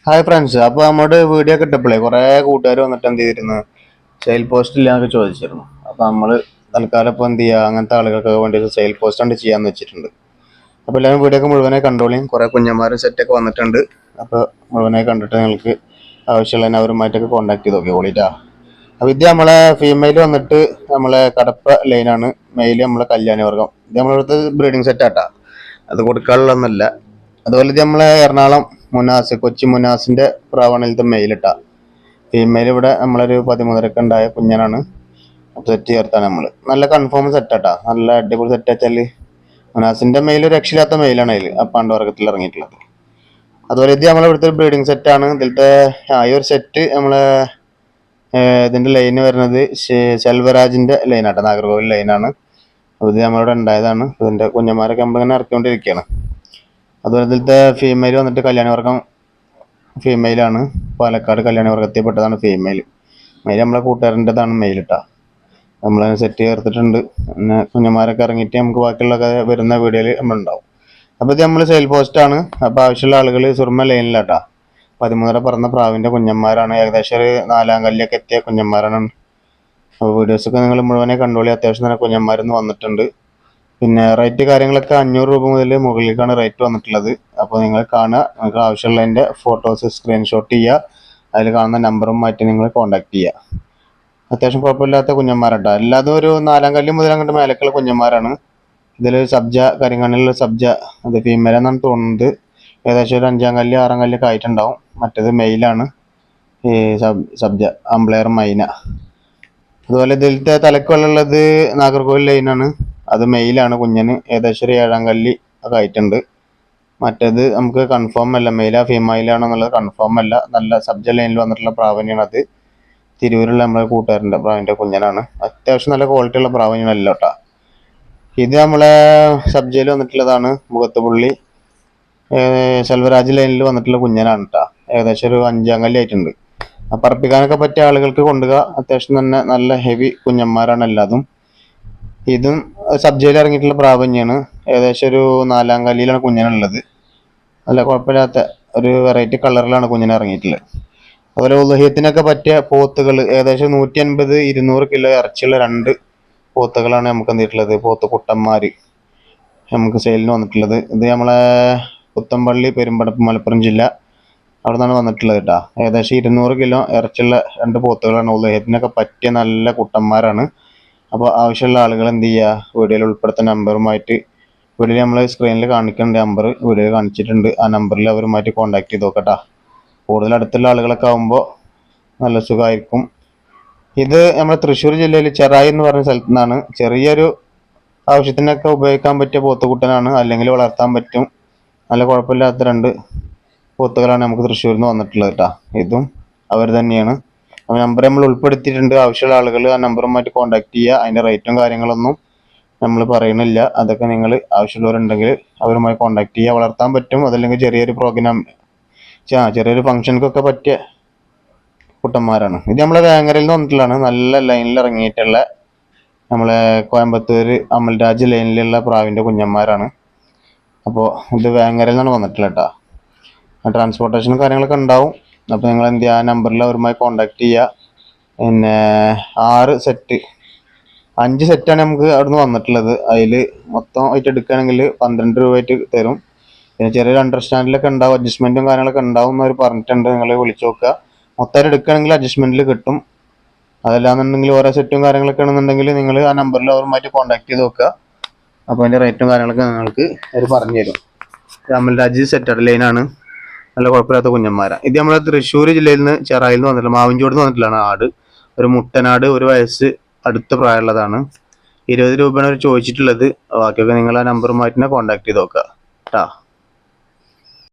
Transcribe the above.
Hi friends, അപ്പോൾ നമ്മുടെ video ഒക്കെ ഇട്ടപ്പോഴേ കുറേ കൂട്ടുകാർ വന്നിട്ട് എന്ത് ചെയ്തിരുന്നു, സെയിൽ പോസ്റ്റ് ഇല്ലാന്നൊക്കെ ചോദിച്ചിരുന്നു. അപ്പോൾ നമ്മൾ തൽക്കാലം ഇപ്പോൾ എന്ത് ചെയ്യുക, അങ്ങനത്തെ ആളുകൾക്കൊക്കെ വേണ്ടി സെയിൽ പോസ്റ്റ് കൊണ്ട് ചെയ്യാമെന്ന് വെച്ചിട്ടുണ്ട്. അപ്പോൾ എല്ലാവരും വീഡിയോ ഒക്കെ മുഴുവനായി കണ്ടോളിയും. കുറേ കുഞ്ഞന്മാരും സെറ്റൊക്കെ വന്നിട്ടുണ്ട്. അപ്പോൾ മുഴുവനായി കണ്ടിട്ട് നിങ്ങൾക്ക് ആവശ്യമുള്ള അവരുമായിട്ടൊക്കെ കോൺടാക്ട് ചെയ്ത് നോക്കിക്കോളിട്ടാ. അപ്പോൾ ഇത് നമ്മളെ ഫീമെയിൽ വന്നിട്ട് നമ്മളെ കടപ്പ ലൈനാണ്, മെയിൽ നമ്മളെ കല്യാണിവർഗം. ഇത് നമ്മളിവിടുത്തെ ബ്രീഡിങ് സെറ്റാട്ടാ, അത് കൊടുക്കാനുള്ളതൊന്നുമല്ല. അതുപോലെ ഇത് നമ്മളെ എറണാകുളം മുനാസ്, കൊച്ചി മുനാസിന്റെ പ്രാവണിലത്തെ മെയിലിട്ട ഫീമെയിൽ ഇവിടെ നമ്മളൊരു 13 ഉണ്ടായ കുഞ്ഞനാണ്. സെറ്റ് ചേർത്താണ് നമ്മൾ. നല്ല കൺഫേം സെറ്റാട്ടാ, നല്ല അടിപൊളി സെറ്റ് വെച്ചാൽ മുനാസിന്റെ മെയിൽ ഒരു രക്ഷയില്ലാത്ത മെയിലാണ് അതിൽ ആ പാണ്ഡവർഗത്തിൽ ഇറങ്ങിയിട്ടുള്ളത്. അതുപോലെ ഇത് നമ്മളിവിടുത്തെ ബ്രീഡിങ് സെറ്റാണ്. ഇതിലത്തെ ഈ ഒരു സെറ്റ് നമ്മളെ ഇതിന്റെ ലൈന് വരുന്നത് സെൽവരാജിന്റെ ലൈനാട്ടോ, നാഗർകോവിൽ ലൈനാണ്. ഇത് നമ്മളിവിടെ ഉണ്ടായതാണ്. ഇതിന്റെ കുഞ്ഞന്മാരൊക്കെ നമ്മളിങ്ങനെ ഇറക്കിക്കൊണ്ടിരിക്കുകയാണ്. അതുപോലെ ഇതിലത്തെ ഫീമെയിൽ വന്നിട്ട് കല്യാണിവർഗം ഫീമെയിലാണ്, പാലക്കാട് കല്യാണിവർഗത്തിൽ പെട്ടതാണ് ഫീമെയിൽ. മെയിൽ നമ്മളെ കൂട്ടുകാരൻ്റെതാണ് മെയിലിട്ടാ. നമ്മളതിനെ സെറ്റ് ചേർത്തിട്ടുണ്ട്. പിന്നെ കുഞ്ഞന്മാരൊക്കെ ഇറങ്ങിയിട്ട് നമുക്ക് ബാക്കിയുള്ളതൊക്കെ വരുന്ന വീഡിയോയിൽ നമ്മളുണ്ടാവും. അപ്പോൾ ഇത് നമ്മൾ സെയിൽ പോസ്റ്റാണ്. അപ്പോൾ ആവശ്യമുള്ള ആളുകൾ സുർമ ലൈനിലാട്ടാ. 13 പറന്ന പ്രാവിൻ്റെ കുഞ്ഞന്മാരാണ്. ഏകദേശം ഒരു 4-ാം കല്ലിയൊക്കെ എത്തിയ കുഞ്ഞന്മാരാണ്. അപ്പോൾ വീഡിയോസൊക്കെ നിങ്ങൾ മുഴുവനെ കണ്ടോളി. അത്യാവശ്യം തന്നെ കുഞ്ഞന്മാരൊന്നും വന്നിട്ടുണ്ട്. പിന്നെ റേറ്റ് കാര്യങ്ങളൊക്കെ 500 രൂപ മുതൽ മുകളിലേക്കാണ് റേറ്റ് വന്നിട്ടുള്ളത്. അപ്പോൾ നിങ്ങൾ കാണുക, നിങ്ങൾക്ക് ആവശ്യമുള്ളതിൻ്റെ ഫോട്ടോസ് സ്ക്രീൻഷോട്ട് ചെയ്യുക, അതിൽ കാണുന്ന നമ്പറുമായിട്ട് നിങ്ങൾ കോൺടാക്ട് ചെയ്യുക. അത്യാവശ്യം കുഴപ്പമില്ലാത്ത കുഞ്ഞന്മാരാട്ടോ. എല്ലാതും ഒരു 4-ാം കല്ല് മുതൽ അങ്ങോട്ട് മേലേക്കുള്ള കുഞ്ഞന്മാരാണ്. ഇതിൽ സബ്ജ, കരിങ്കണ്ണിലുള്ള സബ്ജ, അത് ഫീമെയിൽ എന്നാണ് തോന്നുന്നത്. ഏകദേശം ഒരു 5-ാം കല്ല് 6-ാം കല്ലൊക്കെ ആയിട്ടുണ്ടാവും. മറ്റേത് മെയിലാണ്, ഈ സബ്ജ അംബ്ലെയർ മൈന. അതുപോലെ ഇതിലത്തെ തലക്കുള്ളത് നാഗർകോവിൽ ലൈനാണ്, അത് മെയിലാണ്. കുഞ്ഞന് ഏകദേശം ഒരു 7-ാം കല്ലി ഒക്കെ ആയിട്ടുണ്ട്. മറ്റേത് നമുക്ക് കൺഫേം അല്ല, മെയിലാ ഫീമെയിലാണോ എന്നുള്ളത് കൺഫേം അല്ല. നല്ല സബ്ജ ലൈനിൽ വന്നിട്ടുള്ള പ്രാവണ്യാണ് അത്. തിരൂരുള്ള നമ്മളെ കൂട്ടുകാരൻ്റെ പ്രാവിൻ്റെ കുഞ്ഞനാണ്. അത്യാവശ്യം നല്ല ക്വാളിറ്റി ഉള്ള പ്രാവണ്യനല്ല കേട്ടോ. ഇത് നമ്മളെ സബ്ജയിൽ വന്നിട്ടുള്ളതാണ്, മുഖത്തുപുള്ളി സെൽവരാജ് ലൈനിൽ വന്നിട്ടുള്ള കുഞ്ഞനാണ് കേട്ടോ. ഏകദേശം ഒരു 5-ാം കല്ലി ആയിട്ടുണ്ട്. പറപ്പിക്കാനൊക്കെ പറ്റിയ ആളുകൾക്ക് കൊണ്ടുപോകുക. അത്യാവശ്യം തന്നെ നല്ല ഹെവി കുഞ്ഞന്മാരാണ് എല്ലാതും. ഇതും സബ്ജയിൽ ഇറങ്ങിയിട്ടുള്ള പ്രാവണ്യാണ്. ഏകദേശം ഒരു 4-ാം കല്ലിയിലാണ് കുഞ്ഞനുള്ളത്. നല്ല കുഴപ്പമില്ലാത്ത ഒരു വെറൈറ്റി കളറിലാണ് കുഞ്ഞിനെ ഇറങ്ങിയിട്ടുള്ളത്. അതുപോലെ ഉദഹ്യത്തിനൊക്കെ പറ്റിയ പോത്തുകൾ ഏകദേശം 150-200 കിലോ ഇറച്ചിയുള്ള 2 പോത്തുകളാണ് നമുക്ക് എന്തിട്ടുള്ളത്, പോത്ത് കുട്ടന്മാർ നമുക്ക് സെയിലിന് വന്നിട്ടുള്ളത്. ഇത് നമ്മളെ പുത്തമ്പള്ളി, പെരുമ്പടപ്പ്, മലപ്പുറം ജില്ല, അവിടെ നിന്നാണ് വന്നിട്ടുള്ളത് കേട്ടോ. ഏകദേശം 200 കിലോ ഇറച്ചിയുള്ള 2 പോത്തുകളാണ്. ഉദഹ്യത്തിനൊക്കെ പറ്റിയ നല്ല കുട്ടന്മാരാണ്. അപ്പോൾ ആവശ്യമുള്ള ആളുകൾ എന്ത് ചെയ്യുക, വീഡിയോയിൽ ഉൾപ്പെടുത്തുന്ന നമ്പറുമായിട്ട്, വീഡിയോയിൽ നമ്മൾ സ്ക്രീനിൽ കാണിക്കേണ്ട നമ്പർ വീഡിയോയിൽ കാണിച്ചിട്ടുണ്ട്. ആ നമ്പറിൽ അവരുമായിട്ട് കോൺടാക്ട് ചെയ്ത് നോക്കട്ടോ. കൂടുതൽ അടുത്തുള്ള ആളുകളൊക്കെ ആകുമ്പോൾ നല്ല സുഖമായിരിക്കും. ഇത് നമ്മുടെ തൃശ്ശൂർ ജില്ലയിൽ ചെറായി എന്ന് പറഞ്ഞ സ്ഥലത്തു നിന്നാണ്. ചെറിയൊരു ആവശ്യത്തിനൊക്കെ ഉപയോഗിക്കാൻ പറ്റിയ പോത്തുകുട്ടനാണ്, അല്ലെങ്കിൽ വളർത്താൻ പറ്റും. നല്ല കുഴപ്പമില്ലാത്ത 2 പോത്തുകളാണ് നമുക്ക് തൃശ്ശൂരിൽ നിന്ന് വന്നിട്ടുള്ളത് കേട്ടോ. ഇതും അവർ തന്നെയാണ്. അപ്പോൾ നമ്പർ നമ്മൾ ഉൾപ്പെടുത്തിയിട്ടുണ്ട്. ആവശ്യമുള്ള ആളുകൾ ആ നമ്പറുമായിട്ട് കോൺടാക്ട് ചെയ്യുക. അതിൻ്റെ റേറ്റും കാര്യങ്ങളൊന്നും നമ്മൾ പറയണില്ല. അതൊക്കെ നിങ്ങൾ ആവശ്യമുള്ളവരുണ്ടെങ്കിൽ അവരുമായി കോൺടാക്ട് ചെയ്യുക. വളർത്താൻ പറ്റും. അതല്ലെങ്കിൽ ചെറിയൊരു പ്രോഗ്രാം, ചെറിയൊരു ഫംഗ്ഷനൊക്കെ പറ്റിയ കുട്ടന്മാരാണ്. ഇത് നമ്മളെ വേങ്ങരയിൽ നിന്ന് വന്നിട്ടുള്ളതാണ്. നല്ല ലൈനിൽ ഇറങ്ങിയിട്ടുള്ള നമ്മളെ കോയമ്പത്തൂർ അമൽരാജ് ലൈനിലുള്ള പ്രാവിൻ്റെ കുഞ്ഞന്മാരാണ്. അപ്പോൾ ഇത് വേങ്ങരയിൽ നിന്നാണ് വന്നിട്ടുള്ളത് കേട്ടോ. ട്രാൻസ്പോർട്ടേഷനും കാര്യങ്ങളൊക്കെ ഉണ്ടാവും. അപ്പോൾ നിങ്ങൾ എന്ത് ചെയ്യുക, ആ നമ്പറിൽ അവരുമായി കോൺടാക്ട് ചെയ്യുക. പിന്നെ 5 സെറ്റാണ് നമുക്ക് അവിടുന്ന് വന്നിട്ടുള്ളത്. അതിൽ മൊത്തം ആയിട്ട് എടുക്കുകയാണെങ്കിൽ 12 രൂപയായിട്ട് തരും. പിന്നെ ചെറിയൊരു അണ്ടർസ്റ്റാൻഡിലൊക്കെ ഉണ്ടാവും, അഡ്ജസ്റ്റ്മെൻറ്റും കാര്യങ്ങളൊക്കെ ഉണ്ടാവും എന്നവർ പറഞ്ഞിട്ടുണ്ട്. നിങ്ങൾ വിളിച്ച് നോക്കുക. മൊത്തമായിട്ട് എടുക്കുകയാണെങ്കിൽ അഡ്ജസ്റ്റ്മെൻറ്റിൽ കിട്ടും. അതല്ലാന്നുണ്ടെങ്കിൽ ഓരോ സെറ്റും കാര്യങ്ങളൊക്കെ ആണെന്നുണ്ടെങ്കിൽ നിങ്ങൾ ആ നമ്പറിൽ അവരുമായിട്ട് കോൺടാക്ട് ചെയ്ത് നോക്കുക. അപ്പോൾ അതിൻ്റെ റേറ്റും കാര്യങ്ങളൊക്കെ നിങ്ങൾക്ക് അവർ പറഞ്ഞു തരും. അമൽരാജ് സെറ്റർ ലൈനാണ്. നല്ല കുഴപ്പമില്ലാത്ത കുഞ്ഞന്മാരാണ്. ഇത് നമ്മുടെ തൃശ്ശൂർ ജില്ലയിൽ നിന്ന്, ചെറായിൽ നിന്ന് വന്നിട്ടുള്ള, മാവിൻചോട് നിന്ന് വന്നിട്ടുള്ളതാണ് ആട്. ഒരു മുട്ടനാട്, 1 വയസ്സ് അടുത്ത പ്രായമുള്ളതാണ്. 20 രൂപയാണ് അവർ ചോദിച്ചിട്ടുള്ളത്. ബാക്കിയൊക്കെ നിങ്ങൾ ആ നമ്പറുമായിട്ട് തന്നെ കോൺടാക്ട് ചെയ്ത് നോക്കുക കേട്ടോ.